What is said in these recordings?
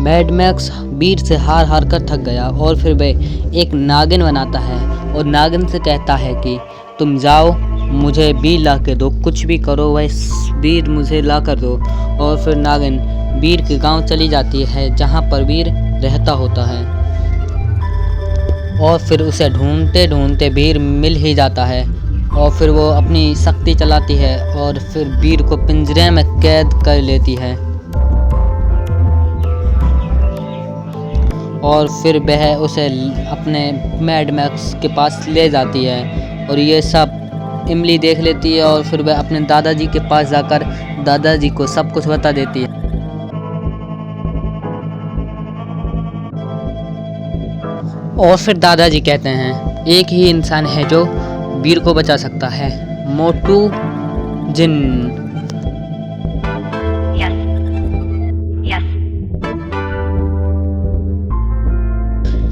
Mad max बीर से हार हार कर थक गया और फिर वह एक नागिन बनाता है और नागिन से कहता है कि तुम जाओ, मुझे बीर ला के दो, कुछ भी करो वह बीर मुझे ला कर दो। और फिर नागिन बीर के गांव चली जाती है जहां पर बीर रहता होता है और फिर उसे ढूंढते ढूंढते बीर मिल ही जाता है और फिर वो अपनी शक्ति चलाती है और फिर बीर को पिंजरे में कैद कर लेती है और फिर वह उसे अपने मैड मैक्स के पास ले जाती है और ये सब इमली देख लेती है और फिर वह अपने दादाजी के पास जाकर दादाजी को सब कुछ बता देती है। और फिर दादाजी कहते हैं एक ही इंसान है जो बीर को बचा सकता है, मोटू जिन।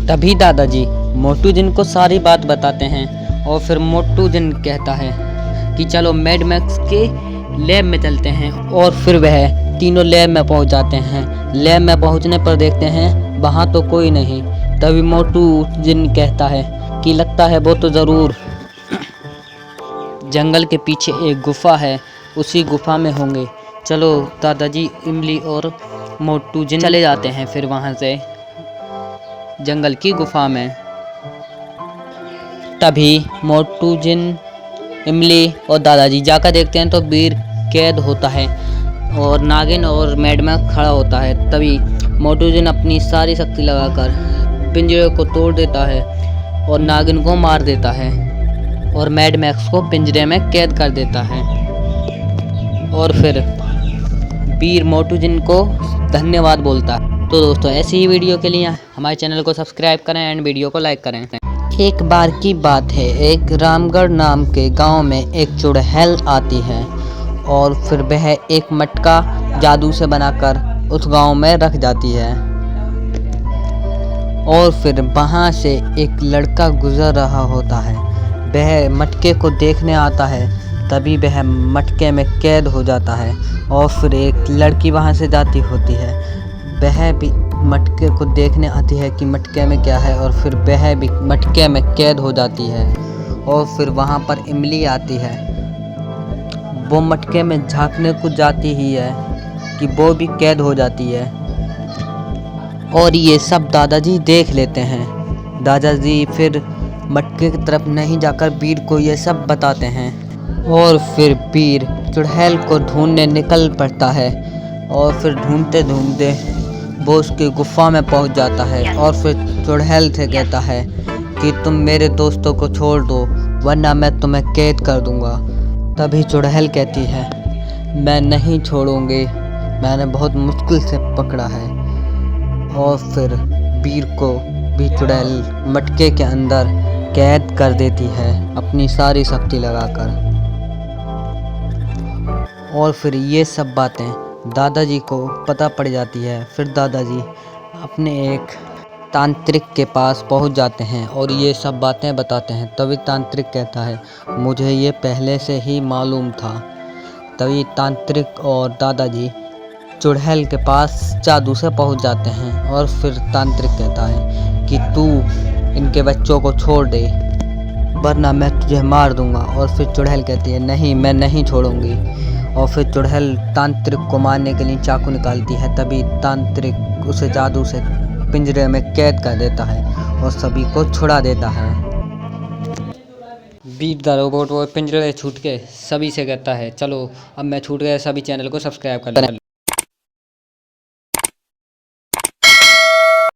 तभी दादाजी मोटू जिन को सारी बात बताते हैं और फिर मोटू जिन कहता है कि चलो मैड मैक्स के लैब में चलते हैं और फिर वह तीनों लैब में पहुंच जाते हैं। लैब में पहुंचने पर देखते हैं वहां तो कोई नहीं। तभी मोटू जिन कहता है कि लगता है वो तो ज़रूर जंगल के पीछे एक गुफा है, उसी गुफा में होंगे। चलो दादाजी, इमली और मोटू जिन चले जाते हैं फिर वहां से जंगल की गुफा में। तभी मोटू जिन, इमली और दादाजी जाकर देखते हैं तो बीर कैद होता है और नागिन और मैड मैक्स खड़ा होता है। तभी मोटू जिन अपनी सारी शक्ति लगाकर पिंजरे को तोड़ देता है और नागिन को मार देता है और मैड मैक्स को पिंजरे में कैद कर देता है। और फिर बीर मोटू जिन को धन्यवाद बोलता है। तो दोस्तों, ऐसी ही वीडियो के लिए हमारे चैनल को सब्सक्राइब करें एंड वीडियो को लाइक करें। एक बार की बात है, एक रामगढ़ नाम के गांव में एक चुड़ैल आती है और फिर वह एक मटका जादू से बनाकर उस गांव में रख जाती है और फिर वहां से एक लड़का गुजर रहा होता है। वह मटके को देखने आता है, तभी वह मटके में कैद हो जाता है और फिर एक लड़की वहां से जाती होती है। वह भी मटके को देखने आती है कि मटके में क्या है और फिर वह भी मटके में कैद हो जाती है। और फिर वहाँ पर इमली आती है, वो मटके में झांकने को जाती ही है कि वो भी कैद हो जाती है और ये सब दादाजी देख लेते हैं। दादाजी फिर मटके की तरफ नहीं जाकर बीर को ये सब बताते हैं और फिर बीर चुड़ैल को ढूंढने निकल पड़ता है और फिर ढूंढते ढूंढते वो उसकी गुफा में पहुंच जाता है और फिर चुड़ैल से कहता है कि तुम मेरे दोस्तों को छोड़ दो वरना मैं तुम्हें कैद कर दूंगा। तभी चुड़ैल कहती है मैं नहीं छोड़ूंगी, मैंने बहुत मुश्किल से पकड़ा है। और फिर बीर को भी चुड़ैल मटके के अंदर कैद कर देती है अपनी सारी शक्ति लगाकर। और फिर ये सब बातें दादाजी को पता पड़ जाती है। फिर दादाजी अपने एक तांत्रिक के पास पहुंच जाते हैं और ये सब बातें बताते हैं। तभी तांत्रिक कहता है मुझे ये पहले से ही मालूम था। तभी तांत्रिक और दादाजी चुड़ैल के पास जादू से पहुंच जाते हैं और फिर तांत्रिक कहता है कि तू इनके बच्चों को छोड़ दे वरना मैं तुझे मार दूंगा। और फिर चुड़ैल कहती है नहीं, मैं नहीं छोड़ूंगी। और फिर चुड़ैल तांत्रिक को मारने के लिए चाकू निकालती है। तभी तांत्रिक उसे जादू से पिंजरे में कैद कर देता है और सभी को छुड़ा देता है। बीर द रोबोट वो पिंजरे छूट के सभी से कहता है चलो अब मैं छूट गया, सभी चैनल को सब्सक्राइब कर